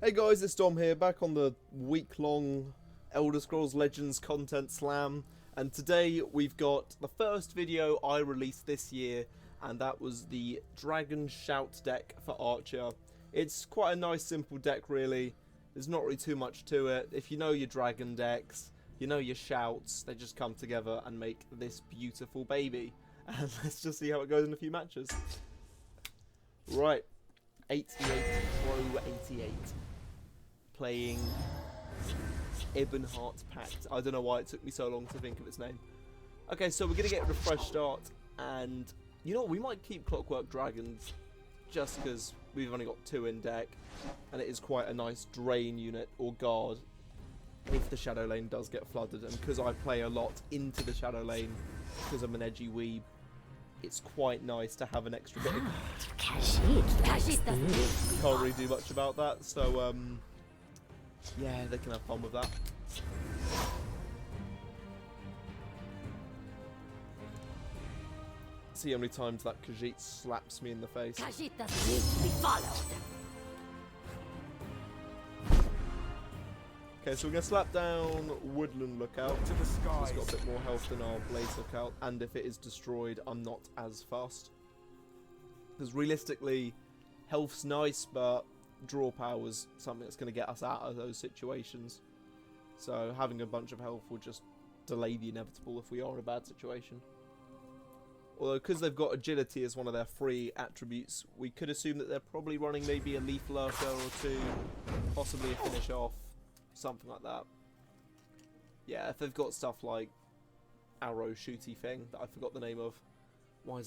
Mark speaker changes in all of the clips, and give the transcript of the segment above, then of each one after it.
Speaker 1: Hey guys, it's Dom here, back on the week-long Elder Scrolls Legends content slam, and today we've got the first video I released this year, and that was the Dragon Shout deck for Archer. It's quite a nice simple deck really, there's not really too much to it. If you know your dragon decks, you know your shouts, they just come together and make this beautiful baby. And let's just see how it goes in a few matches. Right, 88 Pro 88. Playing Ebonheart Pact. I don't know why it took me so long to think of its name. Okay, so we're going to get a fresh start, and you know what, we might keep Clockwork Dragons just because we've only got 2 in deck, and it is quite a nice drain unit or guard if the Shadow Lane does get flooded, and because I play a lot into the Shadow Lane because I'm an edgy weeb, it's quite nice to have an extra bit of can't really do much about that, so yeah, they can have fun with that. See how many times that Khajiit slaps me in the face.
Speaker 2: Khajiit doesn't need to be followed.
Speaker 1: Okay, so we're going to slap down Woodland Lookout.
Speaker 3: To the skies.
Speaker 1: It's got a bit more health than our Blaze Lookout, and if it is destroyed, I'm not as fast. Because realistically, health's nice, but draw power is something that's going to get us out of those situations. So having a bunch of health will just delay the inevitable if we are in a bad situation. Although, because they've got agility as one of their free attributes, we could assume that they're probably running maybe a Leaf Lurker or 2, possibly a Finish Off, something like that. Yeah, if they've got stuff like arrow shooty thing that I forgot the name of. Why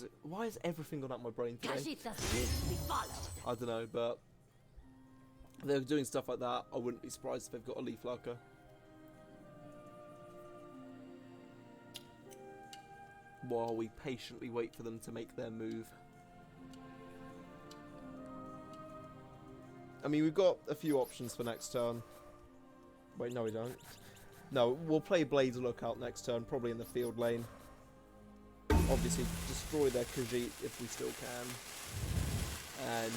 Speaker 1: is everything gone out my brain today?
Speaker 2: Khajiit doesn't need to be followed.
Speaker 1: I don't know, but if they're doing stuff like that, I wouldn't be surprised if they've got a Leaf Lurker. While we patiently wait for them to make their move. I mean, we've got a few options for next turn. Wait, no we don't. No, we'll play Blaze Lookout next turn, probably in the field lane. Obviously, destroy their Khajiit if we still can. And,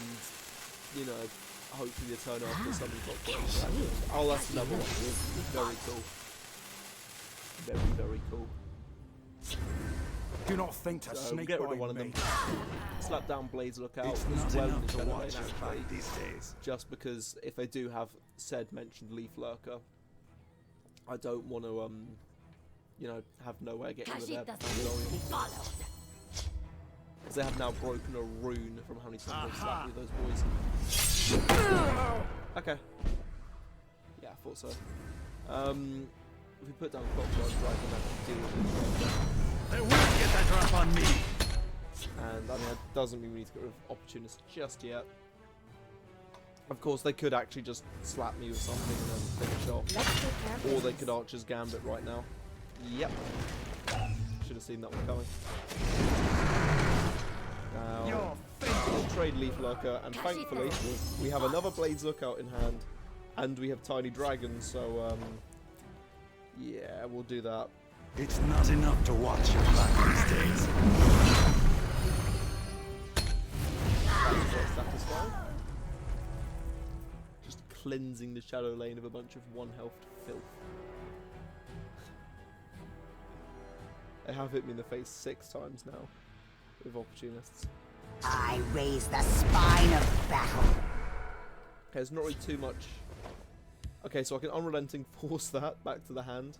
Speaker 1: you know, hopefully the turn after something got. Oh, that's another one. Very cool. Very, very cool.
Speaker 3: Do not think to sneak
Speaker 1: get rid
Speaker 3: by
Speaker 1: of one of
Speaker 3: me.
Speaker 1: them. Slap down Blaze Lookout
Speaker 3: It's
Speaker 1: as
Speaker 3: not
Speaker 1: well in
Speaker 3: enough
Speaker 1: the
Speaker 3: to
Speaker 1: Shadow
Speaker 3: watch
Speaker 1: Lane,
Speaker 3: you
Speaker 1: actually.
Speaker 3: fight these days.
Speaker 1: Just because if they do have said mentioned Leaf Lurker, I don't want to you know, have nowhere getting rid of
Speaker 2: Khajiit
Speaker 1: their
Speaker 2: doesn't need to be followed.
Speaker 1: because they have now broken a rune from how many times they've slapped with those boys. Okay. Yeah, I thought so. If we put down Clockwork Dragon, I can deal with it.
Speaker 3: They won't get that drop on me.
Speaker 1: And I mean, that doesn't mean we need to get rid of Opportunist just yet. Of course, they could actually just slap me with something and then finish off. Or they could Archer's Gambit right now. Yep. Should have seen that one coming. Now, we'll trade Leaf Lurker, and thankfully, we have another Blaze Lookout in hand. And we have Tiny Dragons, so, yeah, we'll do that.
Speaker 3: It's not enough to watch you fight these days.
Speaker 1: That's quite satisfying. Just cleansing the Shadow Lane of a bunch of 1 health filth. They have hit me in the face 6 times now with Opportunists.
Speaker 2: I raise the spine of battle.
Speaker 1: Okay, there's not really too much. Okay, so I can Unrelenting Force that back to the hand,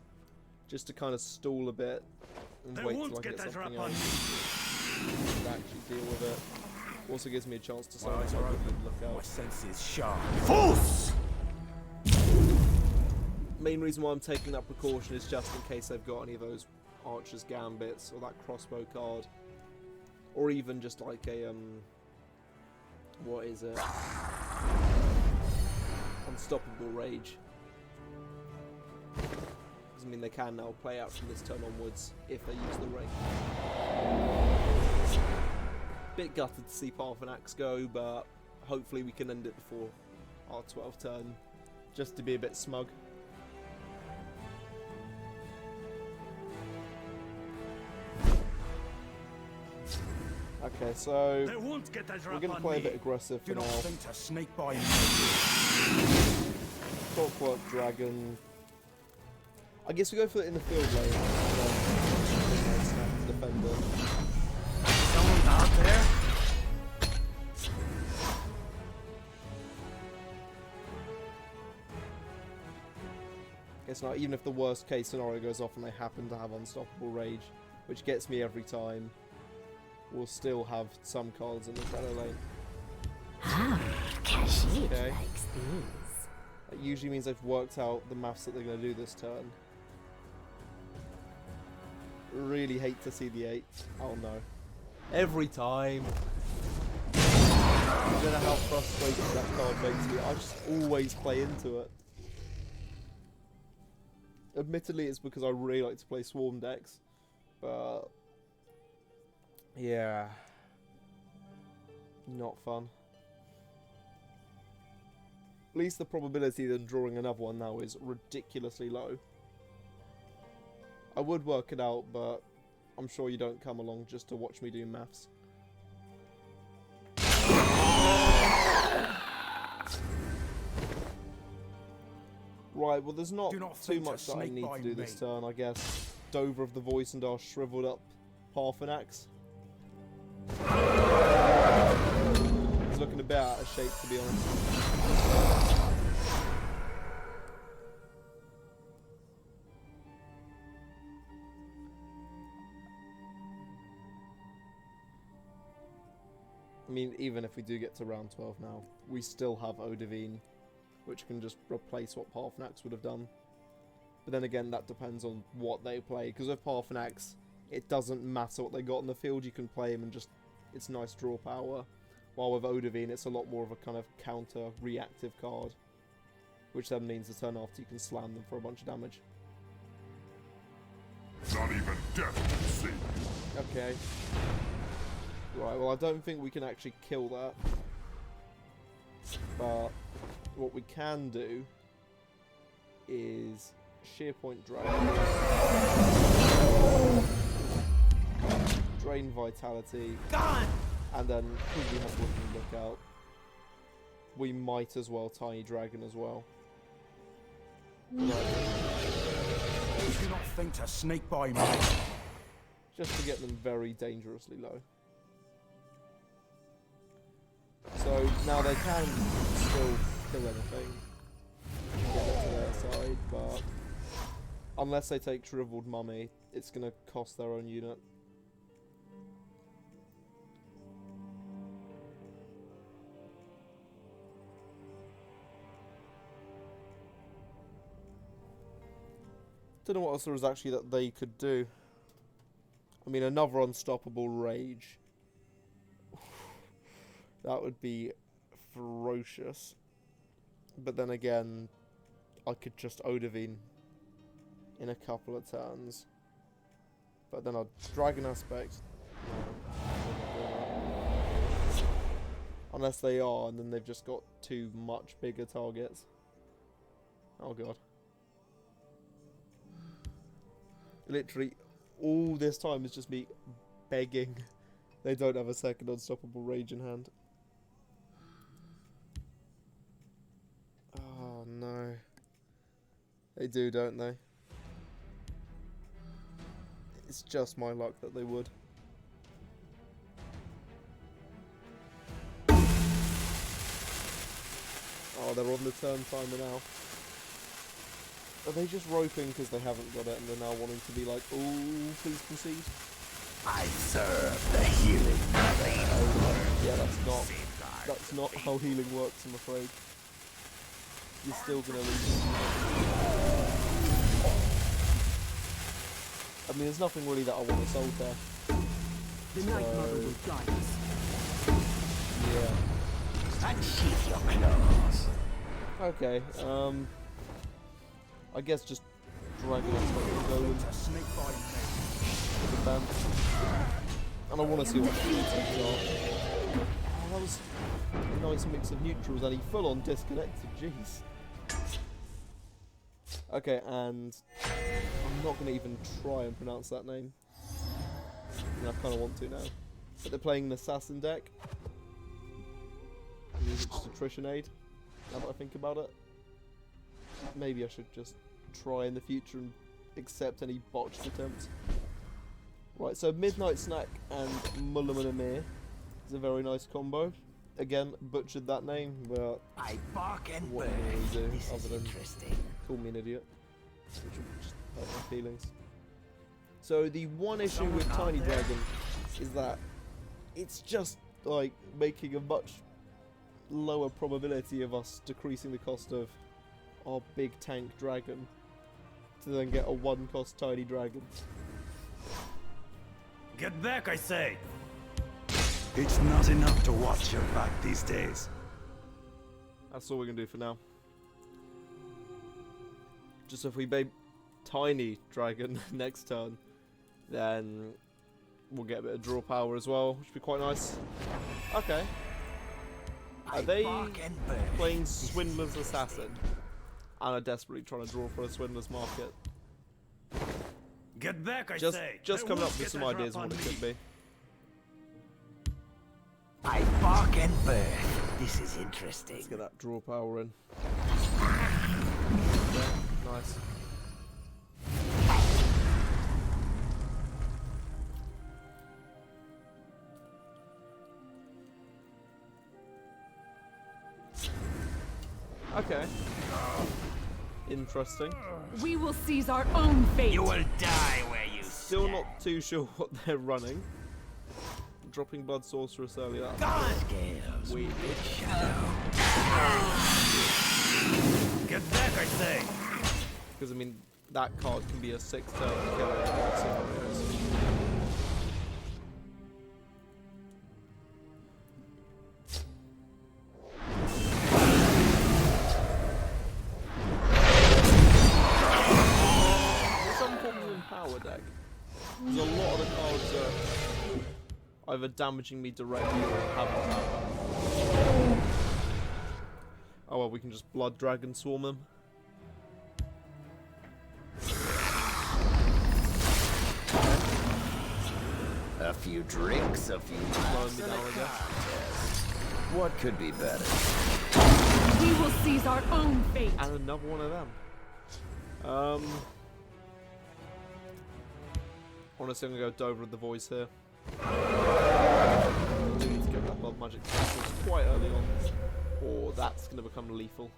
Speaker 1: just to kind of stall a bit and
Speaker 3: They
Speaker 1: wait
Speaker 3: won't
Speaker 1: till I
Speaker 3: get
Speaker 1: get
Speaker 3: that
Speaker 1: something
Speaker 3: drop on
Speaker 1: else
Speaker 3: me.
Speaker 1: to actually deal with it. Also gives me a chance to
Speaker 3: My eyes
Speaker 1: silence
Speaker 3: are
Speaker 1: my
Speaker 3: open.
Speaker 1: Look
Speaker 3: My
Speaker 1: out.
Speaker 3: senses sharp. False!
Speaker 1: Main reason why I'm taking that precaution is just in case they've got any of those Archer's Gambits or that crossbow card, or even just like a what is it? Unstoppable Rage. Doesn't mean they can now play out from this turn onwards if they use the ring. Bit gutted to see Parthenax go, but hopefully we can end it before our 12th turn, just to be a bit smug. Okay, so
Speaker 3: They won't get that
Speaker 1: we're
Speaker 3: drop
Speaker 1: going to
Speaker 3: on
Speaker 1: play a
Speaker 3: me.
Speaker 1: bit aggressive for
Speaker 3: Do
Speaker 1: now.
Speaker 3: not think to sneak by me.
Speaker 1: Clockwork Dragon. I guess we go for it in the field lane. Snap to defender.
Speaker 3: Someone out there?
Speaker 1: It's not, even if the worst case scenario goes off and they happen to have Unstoppable Rage, which gets me every time, we'll still have some cards in the shadow lane.
Speaker 2: Ah, Kashyyyk
Speaker 1: Okay.
Speaker 2: likes these.
Speaker 1: That usually means they've worked out the maths that they're going to do this turn. Really hate to see the 8. Oh no. Every time. I don't know how frustrating that card makes me. I just always play into it. Admittedly, it's because I really like to play Swarm decks. But yeah. Not fun. At least the probability of them drawing another one now is ridiculously low. I would work it out, but I'm sure you don't come along just to watch me do maths. Right, well there's not too much that I need to do this turn, I guess. Dover of the Voice and our shriveled up Parthenax. He's looking a bit out of shape, to be honest. I mean, even if we do get to round 12 now, we still have Odivine, which can just replace what Parthenax would have done. But then again, that depends on what they play, because with Parthenax, it doesn't matter what they got on the field, you can play him and just, it's nice draw power. While with Odivine, it's a lot more of a kind of counter-reactive card, which then means the turn after you can slam them for a bunch of damage.
Speaker 4: Not even death can see.
Speaker 1: Okay. Right, well I don't think we can actually kill that. But what we can do is Shearpoint Dragon. Drain Vitality.
Speaker 3: Gone!
Speaker 1: And then, because we have Looking Lookout, we might as well Tiny Dragon as well.
Speaker 3: Do not think to sneak by me.
Speaker 1: Just to get them very dangerously low. So now they can still kill anything and get it to their side, but unless they take Shriveled Mummy, it's going to cost their own unit. Don't know what else there was actually that they could do. I mean, another Unstoppable Rage. That would be ferocious. But then again, I could just Odivine in a couple of turns. But then I'd Dragon Aspect. No. Unless they are, and then they've just got two much bigger targets. Oh god. Literally, all this time is just me begging they don't have a second Unstoppable Rage in hand. Oh no. They do, don't they? It's just my luck that they would. Oh, they're on the turn timer now. Are they just roping because they haven't got it and they're now wanting to be like, ooh, please concede?
Speaker 3: I serve the healing blade.
Speaker 1: Yeah, that's not how healing works, I'm afraid. You're still gonna lose. I mean, there's nothing really that I want to soul there.
Speaker 2: The Night Mother will guide us.
Speaker 1: Yeah.
Speaker 3: Unsheath your claws.
Speaker 1: Okay, I guess just Dragon Aspect will go in
Speaker 3: To sneak by me.
Speaker 1: with the band. And I want to see what the neutrals are. Oh, that was a nice mix of neutrals and he full on disconnected, jeez. Okay, and I'm not going to even try and pronounce that name. I kind of want to now. But they're playing an assassin deck. Is it just attrition aid? Now that I think about it. maybe I should just try in the future and accept any botched attempts. Right, so Midnight Snack and Mullamur is a very nice combo. Again, butchered that name, but
Speaker 3: I bark and
Speaker 1: what
Speaker 3: burn.
Speaker 1: can I really do
Speaker 3: This is
Speaker 1: other than
Speaker 3: interesting.
Speaker 1: call me an idiot, which will just hurt my feelings. So the one issue with Tiny Dragon is that it's just like making a much lower probability of us decreasing the cost of our big tank dragon to then get a 1-cost Tiny Dragon.
Speaker 3: Get back, I say! It's not enough to watch your back these days.
Speaker 1: That's all we can do for now. Just if we bait Tiny Dragon next turn, then we'll get a bit of draw power as well, which would be quite nice. Okay. Are they playing Swindler's Assassin and are desperately trying to draw for a Swindler's Market?
Speaker 3: Get back, I
Speaker 1: Just
Speaker 3: say!
Speaker 1: coming up with some ideas on what it could be.
Speaker 3: I bark and burn. This is interesting.
Speaker 1: Let's get that draw power in. Nice. Okay. Interesting.
Speaker 2: We will seize our own fate.
Speaker 3: You will die where you
Speaker 1: Still not too sure what they're running. Dropping Blood Sorceress earlier.
Speaker 3: Scales.
Speaker 1: Weird.
Speaker 3: Get back, I say!
Speaker 1: Because, I mean, that card can be a 6-turn killer in all scenarios. Some forms of power deck. There's a lot of the cards are either damaging me directly or having power. Oh well, we can just Blood Dragon Swarm them.
Speaker 5: A few drinks, a few laughs, and a contest. What could be better?
Speaker 2: We will seize our own fate.
Speaker 1: And another one of them. Honestly, I'm gonna go Dover of the Voice here. I do need to get that Blood Magic quite early on, or that's gonna become lethal.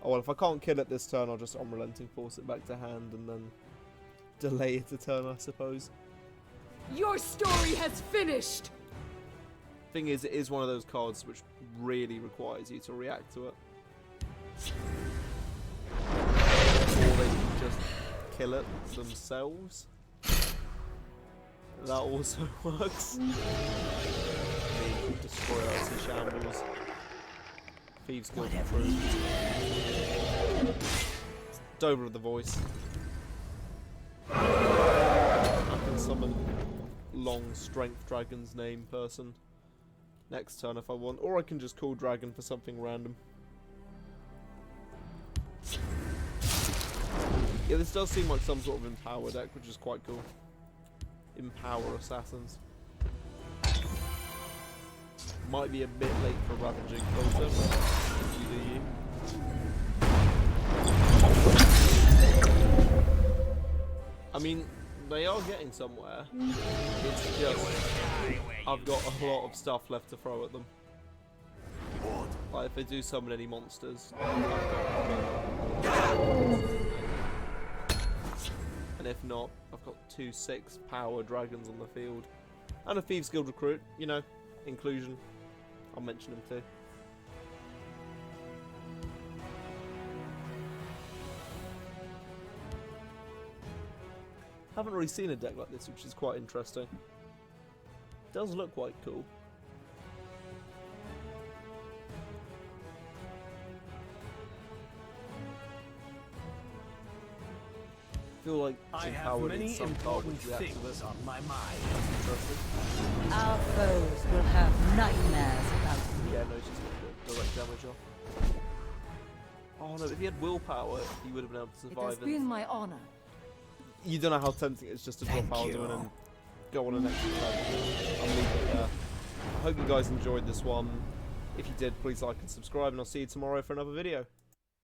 Speaker 1: Oh well, if I can't kill it this turn, I'll just Unrelenting Force it back to hand and then delay it a turn, I suppose.
Speaker 2: Your story has finished.
Speaker 1: Thing is, it is one of those cards which really requires you to react to it. Or they can just kill it themselves. That also works. Destroy us in shambles. Thieves Guild through. Dover of the Voice. I can summon long strength dragon's name person next turn if I want, or I can just call dragon for something random. Yeah, this does seem like some sort of empower deck, which is quite cool. Empower assassins. Might be a bit late for Ravaging Culture, but you do you. I mean, they are getting somewhere. It's just I've got a lot of stuff left to throw at them. Like if they do summon any monsters, and if not, I've got 2 6-power dragons on the field, and a Thieves Guild recruit. You know, inclusion. I'll mention him too. Haven't really seen a deck like this, which is quite interesting. Does look quite cool. I feel like
Speaker 3: I have
Speaker 1: empowered in
Speaker 3: many
Speaker 1: some
Speaker 3: important
Speaker 1: cards react to
Speaker 3: things
Speaker 1: this.
Speaker 3: on my mind.
Speaker 1: Interesting.
Speaker 6: Our foes will have nightmares about you.
Speaker 1: Yeah, no, it's just got direct damage off. Oh no, if he had willpower, he would have been able to
Speaker 2: It
Speaker 1: survive
Speaker 2: has
Speaker 1: it.
Speaker 2: been my honor.
Speaker 1: You don't know how tempting it is just to drop Alduin and go on an extra turn. I'll leave it there. I hope you guys enjoyed this one. If you did, please like and subscribe, and I'll see you tomorrow for another video.